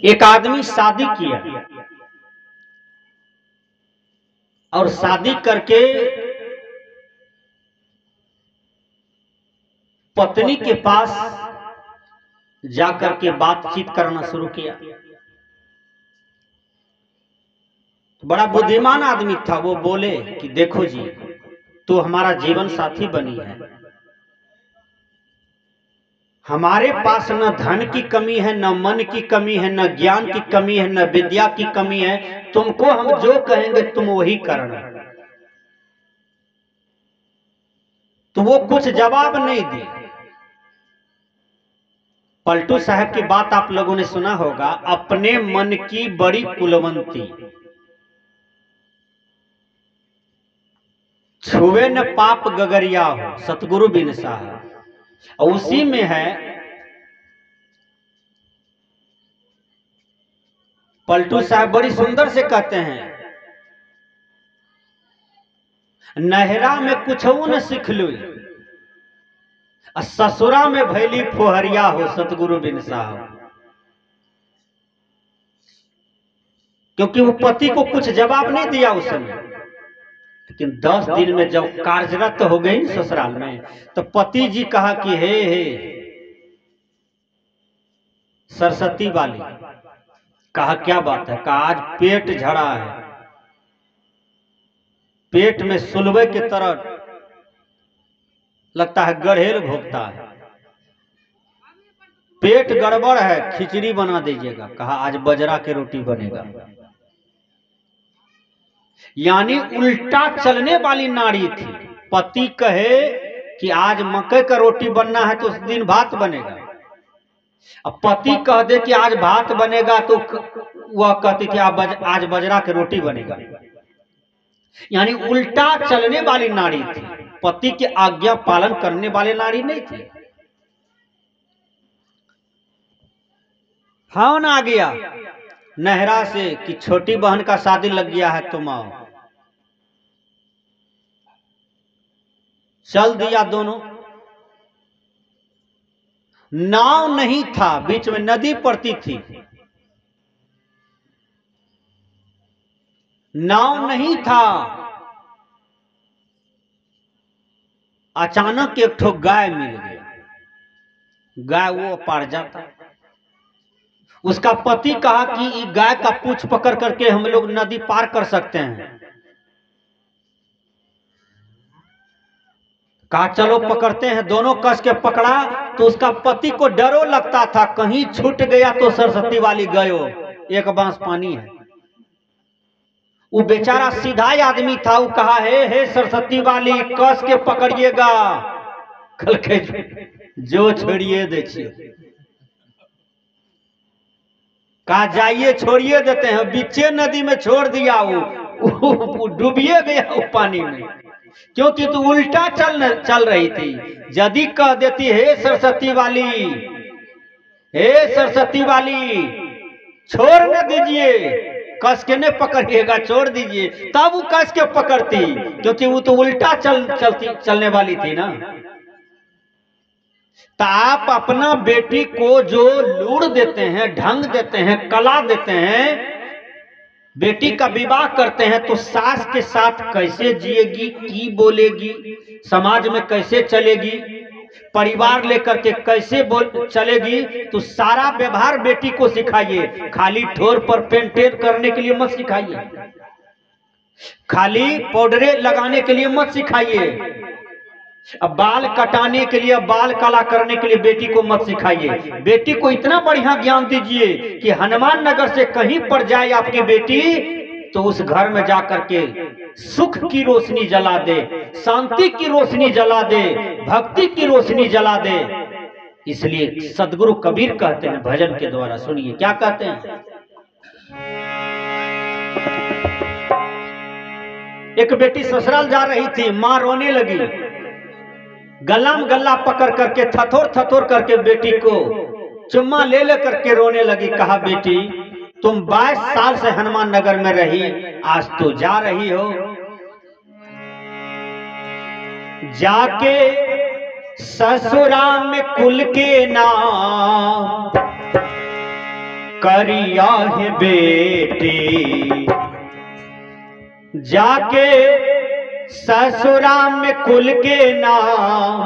एक आदमी शादी किया और शादी करके पत्नी के पास जाकर के बातचीत करना शुरू किया। बड़ा बुद्धिमान आदमी था। वो बोले कि देखो जी, तू हमारा जीवन साथी बनी है, हमारे पास न धन की कमी है, न मन की कमी है, न ज्ञान की कमी है, न विद्या की कमी है। तुमको हम जो कहेंगे तुम वही करना। तो वो कुछ जवाब नहीं दी। पलटू साहब की बात आप लोगों ने सुना होगा, अपने मन की बड़ी कुलवंती, छुए न पाप गगरिया हो, सतगुरु बिन साहब। और उसी में है पलटू साहब बड़ी सुंदर से कहते हैं, नहरा में कुछ न सिखलू, ससुरा में भैली फोहरिया हो, सतगुरु बिन साहब। क्योंकि वो पति को कुछ जवाब नहीं दिया उस समय, लेकिन 10 दिन में जब कार्यरत हो गई ससुराल में, तो पति जी कहा कि हे सरस्वती वाली। कहा क्या बात है? कहा आज पेट झड़ा है, पेट में सुलवे की तरह लगता है गड़ेल भोगता है, पेट गड़बड़ है, खिचड़ी बना दीजिएगा। कहा आज बजरा की रोटी बनेगा। यानी उल्टा चलने वाली नारी थी। पति कहे कि आज मकई का रोटी बनना है तो उस दिन भात बनेगा, अब पति कह दे कि आज भात बनेगा तो वह कहती थी आज बजरा की रोटी बनेगा। यानी उल्टा चलने वाली नारी थी, पति की आज्ञा पालन करने वाली नारी नहीं थी। फोन आ गया नहरा से कि छोटी बहन का शादी लग गया है, तुम आओ। चल दिया दोनों। नाव नहीं था, बीच में नदी पड़ती थी, नाव नहीं था। अचानक एक ठो गाय मिल गया। गाय वो पार जाता। उसका पति कहा कि गाय का पूंछ पकड़ करके हम लोग नदी पार कर सकते हैं। कहा चलो पकड़ते हैं। दोनों कस के पकड़ा तो उसका पति को डरो लगता था, कहीं छूट गया तो सरस्वती वाली गयो, एक बांस पानी है। वो बेचारा सीधा आदमी था। वो कहा हे सरस्वती वाली, कस के पकड़िएगा। कल के जो छोड़िए देखिए। कहा जाइए छोड़िए देते हैं। बीचे नदी में छोड़ दिया, वो डूबिए गया वो पानी में, क्योंकि तू उल्टा चल रही थी। यदि कह देती हे सरस्वती वाली, हे सरस्वती वाली छोड़ न दीजिए, कस के नहीं पकड़िएगा, छोड़ दीजिए, तब वो कस के पकड़ती, क्योंकि वो तो उल्टा चलने वाली थी ना। तो आप अपना बेटी को जो लूड़ देते हैं, ढंग देते हैं, कला देते हैं, बेटी का विवाह करते हैं, तो सास के साथ कैसे जिएगी, की बोलेगी, समाज में कैसे चलेगी, परिवार लेकर के कैसे चलेगी, तो सारा व्यवहार बेटी को सिखाइए। खाली ठोर पर पेंटेड करने के लिए मत सिखाइए, खाली पाउडरे लगाने के लिए मत सिखाइए, अब बाल कटाने के लिए, बाल काला करने के लिए बेटी को मत सिखाइए। बेटी को इतना बढ़िया ज्ञान दीजिए कि हनुमान नगर से कहीं पर जाए आपकी बेटी, तो उस घर में जाकर के सुख की रोशनी जला दे, शांति की रोशनी जला दे, भक्ति की रोशनी जला दे। इसलिए सदगुरु कबीर कहते हैं भजन के द्वारा, सुनिए क्या कहते हैं। एक बेटी ससुराल जा रही थी, मां रोने लगी, गला में गला पकड़ करके थथोर करके बेटी को चुम्मा ले करके रोने लगी। कहा बेटी तुम 22 साल से हनुमान नगर में रही, आज तो जा रही हो, जाके ससुराल में कुल के नाम करिया है बेटी, जाके ससुरा में कुल के नाम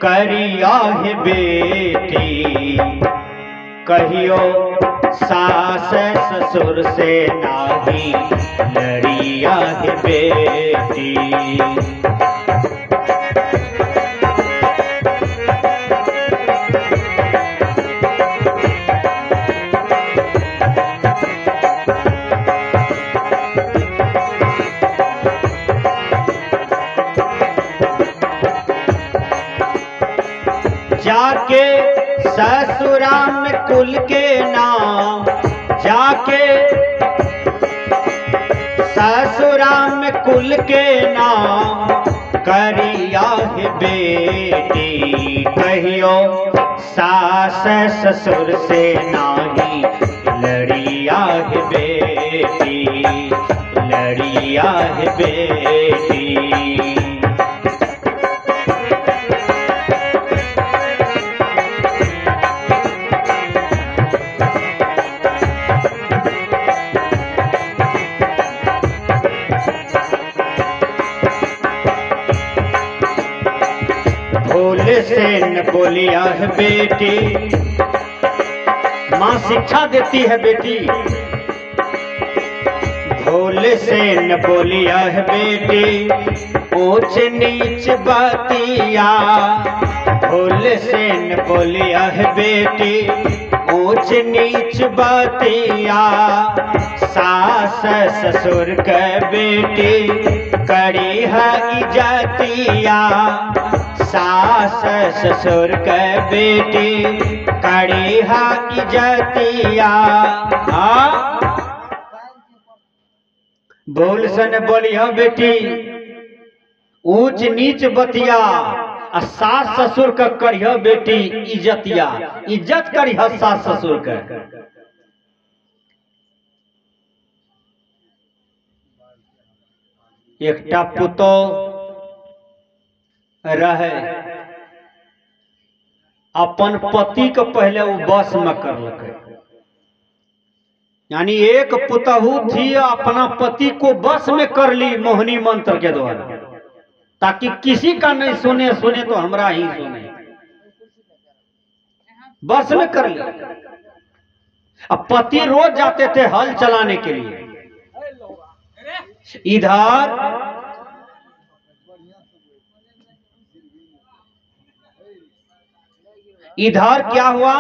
करिया है बेटी। कहियो सास ससुर से नाही लड़िया है बेटी। जाके ससुराल में कुल के नाम, जाके ससुराल में कुल के नाम करिया है बेटी। कहियो सास ससुर से नाही लड़िया है बेटी, लड़िया है बेटी। भोले से न बोलिया है बेटी, माँ शिक्षा देती है बेटी। भोले से न बोलिया है बेटी, ऊंच नीच बातिया। भोले से न बोलिया है बेटी, ऊंच नीच बातिया। सास ससुर के बेटी करी है इज्जतिया। सास ससुर के बेटी करी है इज्जतिया। बोल सन बोलिया बेटी, ऊंच नीच बतिया। सास ससुर का करिया बेटी इज्जतिया, इज्जत करिया सास ससुर का। एकटा पुतो रहे, अपन पति के पहले वो बस में करलकै। यानी एक पुतहू थी, अपना पति को बस में कर ली मोहिनी मंत्र के द्वारा, ताकि किसी का नहीं सुने, सुने तो हमरा ही सुने। बस में कर ली। अब पति रोज जाते थे हल चलाने के लिए। इधर क्या हुआ,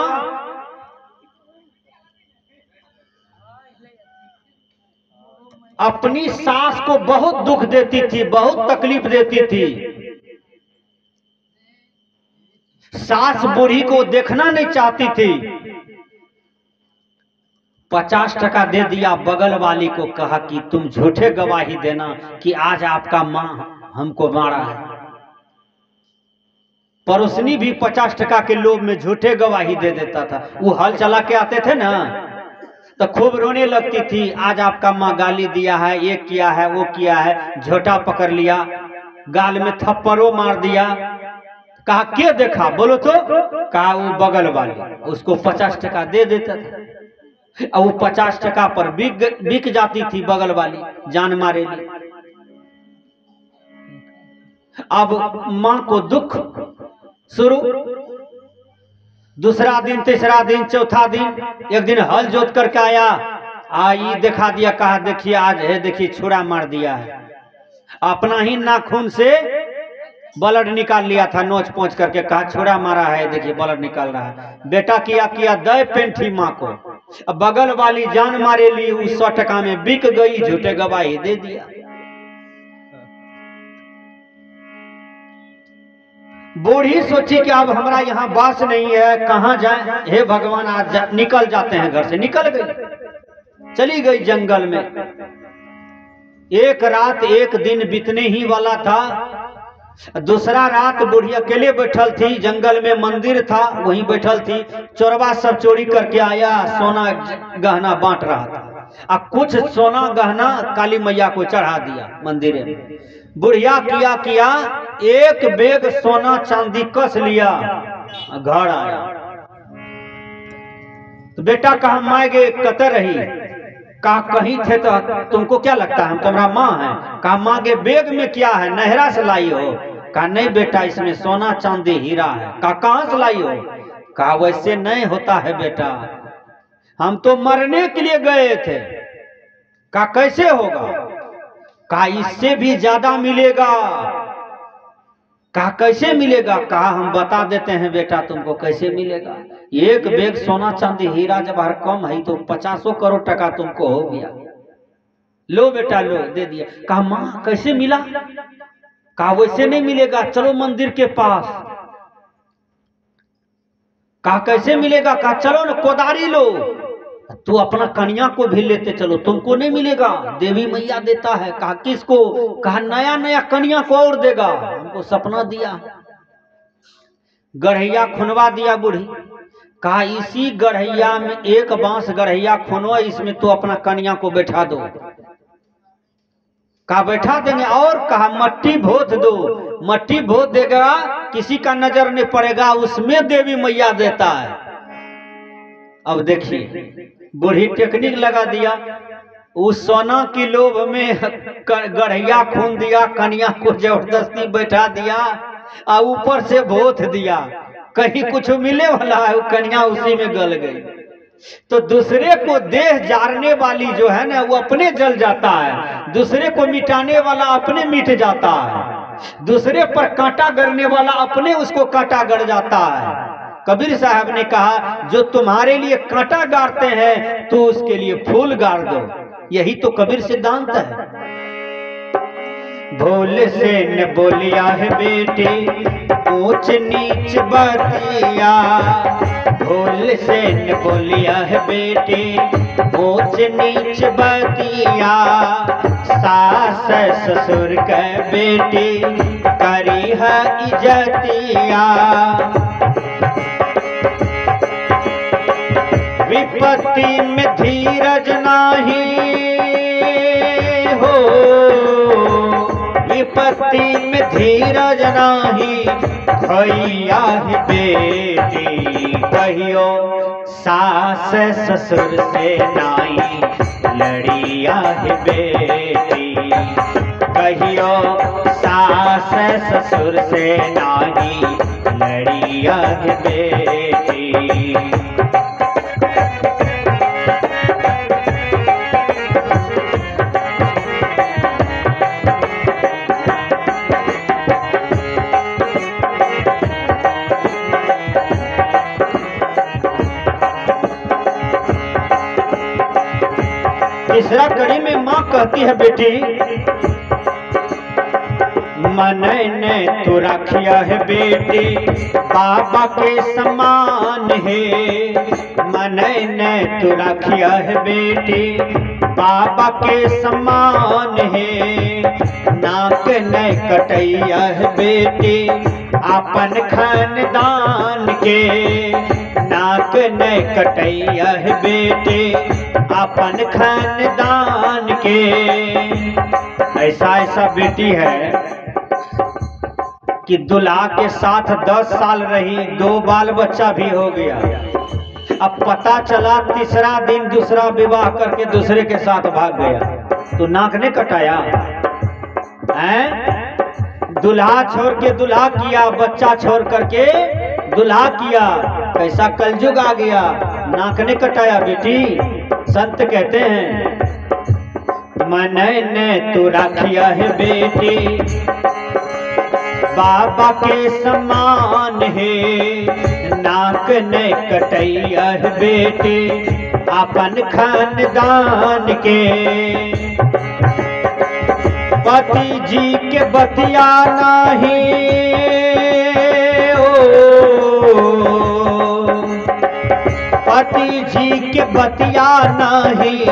अपनी सास को बहुत दुख देती थी, बहुत तकलीफ देती थी। सास बूढ़ी को देखना नहीं चाहती थी। 50 टका दे दिया बगल वाली को, कहा कि तुम झूठे गवाही देना कि आज आपका माँ हमको मारा है। पड़ोसनी भी 50 टका के लोभ में झूठे गवाही दे देता था। वो हल चला के आते थे ना, तो खूब रोने लगती थी, आज आपका माँ गाली दिया है, ये किया है, वो किया है। झोटा पकड़ लिया, गाल में थप्पड़ों मार दिया। कहा क्या देखा, बोलो तो। कहा वो बगल वाली, उसको 50 टका दे देता था। और वो 50 टका पर बिक जाती थी बगल वाली, जान मारे ली। अब माँ को दुख शुरू। दूसरा दिन, तीसरा दिन, चौथा दिन, एक दिन हल जोत करके आया, आई दिखा दिया। कहा देखिए आज है, देखिए छुरा मार दिया है। अपना ही नाखून से ब्लड निकाल लिया था, नोच पोंछ करके। कहा छुरा मारा है, देखिए ब्लड निकाल रहा है। बेटा किया किया दे पेंठी माँ को। अब बगल वाली जान मारे ली, उस 100 टका में बिक गई, झूठे गवाही दे दिया। बूढ़ी सोची कि अब हमारा यहाँ बास नहीं है, कहाँ जाए, हे भगवान आज निकल जाते हैं घर से। निकल गई, चली गई जंगल में। एक रात एक दिन बीतने ही वाला था। दूसरा रात बूढ़ी अकेले बैठल थी, जंगल में मंदिर था, वहीं बैठल थी। चोरवा सब चोरी करके आया, सोना गहना बांट रहा था। अब कुछ सोना गहना काली मैया को चढ़ा दिया मंदिर में। बुढ़िया किया किया एक बैग सोना चांदी कस लिया, घर आया। तो बेटा कहा माँ गे कतर रही, कहा कहीं थे तो तुमको क्या लगता है हम तुम्हारा माँ है? कहा माँ गे बैग में क्या है, नहरा से लाई हो? कहा नहीं बेटा इसमें सोना चांदी हीरा है। कहा कहाँ से लाई हो? कहा वैसे नहीं होता है बेटा, हम तो मरने के लिए गए थे। कहा कैसे होगा? कहा इससे भी ज्यादा मिलेगा। कहा कैसे मिलेगा? कहा हम बता देते हैं बेटा तुमको कैसे मिलेगा। एक बैग सोना चांदी हीरा जवाहर कम है तो 50 करोड़ टका तुमको हो गया। लो बेटा लो, दे दिया। कहा माँ कैसे मिला? कहा वैसे नहीं मिलेगा, चलो मंदिर के पास। कहा कैसे मिलेगा? कहा चलो ना कोदारी लो, तू अपना कन्या को भी लेते चलो, तुमको नहीं मिलेगा, देवी मैया देता है। कहा किसको? कहा नया नया कन्या को और देगा, हमको सपना दिया। गढ़ैया खुनवा दिया बूढ़ी। कहा इसी गढ़ैया में एक बांस गढ़ैया खुनवा, इसमें तू अपना कन्या को बैठा दो। कहा बैठा देंगे। और कहा मट्टी भोत दो, मट्टी भोत देगा, किसी का नजर नहीं पड़ेगा, उसमें देवी मैया देता है। अब देखिए बूढ़ी टेक्निक लगा दिया, उस सोना की लोभ में गढ़ैया खून दिया, कन्या को जबरदस्ती बैठा दिया और ऊपर से भोत दिया, कहीं कुछ मिले वाला है, कन्या उसी में गल गई। तो दूसरे को देह जारने वाली जो है ना वो अपने जल जाता है, दूसरे को मिटाने वाला अपने मिट जाता है, दूसरे पर कांटा गड़ने वाला अपने उसको कांटा गड़ जाता है। कबीर साहब ने कहा जो तुम्हारे लिए कांटा गाड़ते हैं तो उसके लिए फूल गाड़ दो, यही तो कबीर सिद्धांत है। भोले से न बोलिया है बेटे ऊंच नीच बतिया, भोले से न बोलिया है बेटे ऊंच नीच बतिया, सास ससुर के बेटी करी है इज्जतिया, विपत्ति में धीरज नाही हो, विपत्ति में धीरज नाही, भैया ही बेटी कहियो सास ससुर से नाई, लड़िया ही बेटी कहियो सास ससुर से नाई, लड़िया ही बेटी। तीसरा कड़ी में माँ कहती है बेटी मन ने तो रखिया है बेटी बाबा के समान है, मन ने तो रखिया है बेटी बाबा के समान है, नाक ने कटैया है बेटी अपन खानदान के, नाक ने कटैया है बेटी अपन खानदान के। ऐसा ऐसा बेटी है कि दुल्हा के साथ 10 साल रही, 2 बाल बच्चा भी हो गया, अब पता चला तीसरा दिन दूसरा विवाह करके दूसरे के साथ भाग गया, तो नाक ने कटाया हैं? दुल्हा छोड़ के दुल्हा किया, बच्चा छोड़ करके दुल्हा किया, कैसा कलयुग आ गया, नाक ने कटाया बेटी। संत कहते हैं मन ने तो रखिया है बेटी बाबा के समान है, नाक ने कटैया है बेटी अपन खानदान के, पति जी के बतिया नहीं पति जी के बतिया नहीं,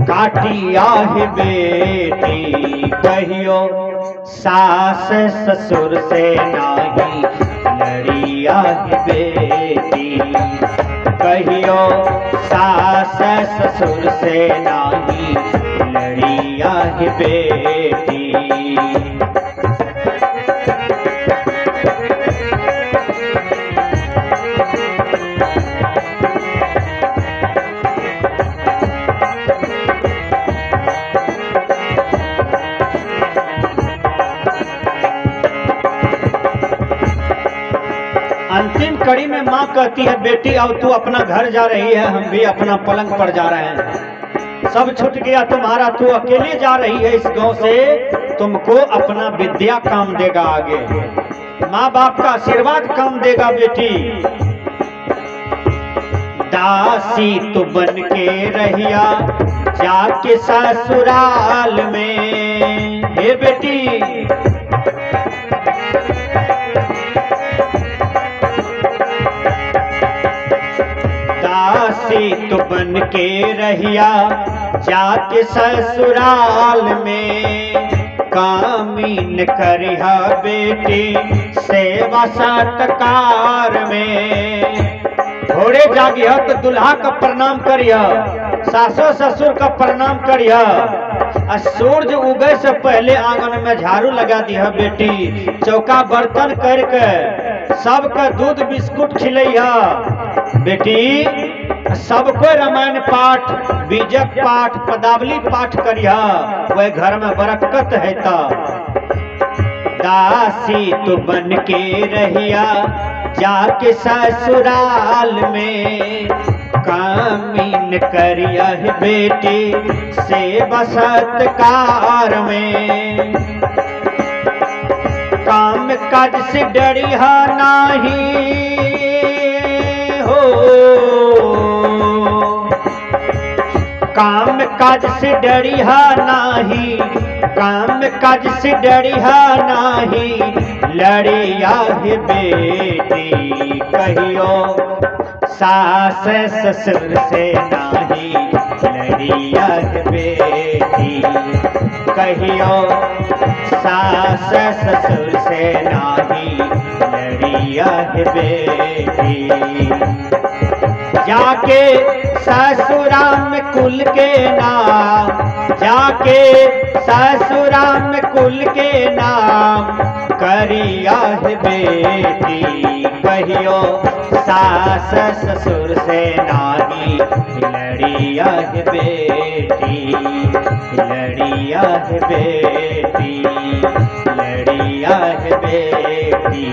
काटिया है बेटी कहियो सास ससुर से नहीं, लड़िया है बेटी कहियो सास ससुर से नहीं, लड़िया है बेटी। कहती है बेटी अब तू अपना घर जा रही है, हम भी अपना पलंग पर जा रहे हैं। सब छूट गया तुम्हारा, तू अकेले जा रही है इस गांव से, तुमको अपना विद्या काम देगा आगे, माँ बाप का आशीर्वाद काम देगा बेटी। दासी तू बन के रहिया जाके ससुराल में, हे बेटी दासी तू बन के रहिया जाके ससुराल में, कामीन करिहा बेटी सेवा सत्कार में। घोड़े जागिया तो दुल्हा का प्रणाम करिया, सासो ससुर का प्रणाम करिया, सूरज उगे से पहले आंगन में झाड़ू लगा दिया बेटी, चौका बर्तन करके सबका दूध बिस्कुट खिलैया बेटी, सबको रामायण पाठ बीजक पाठ पदावली पाठ करिया, वह घर में बरकत है। दासी तू बन के रहिया जाके ससुराल में, कामीन करिया है बेटी सेवा सत्कार में। काम काज से डरिहा नाही हो, काम काज से डरिहा नाही, काम काज से डरिहा नाही, लड़िया है बेटी कहियो सास ससुर से नाही, लड़िया है बेटी कहियो सास ससुर से नाही, लड़िया है बेटी। जाके ससुराम कुल के नाम, जाके ससुराम कुल के नाम, करिया है बेटी कहियो सास ससुर से नाही, लड़िया है बेटी, लड़िया है बेटी, लड़िया है बेटी।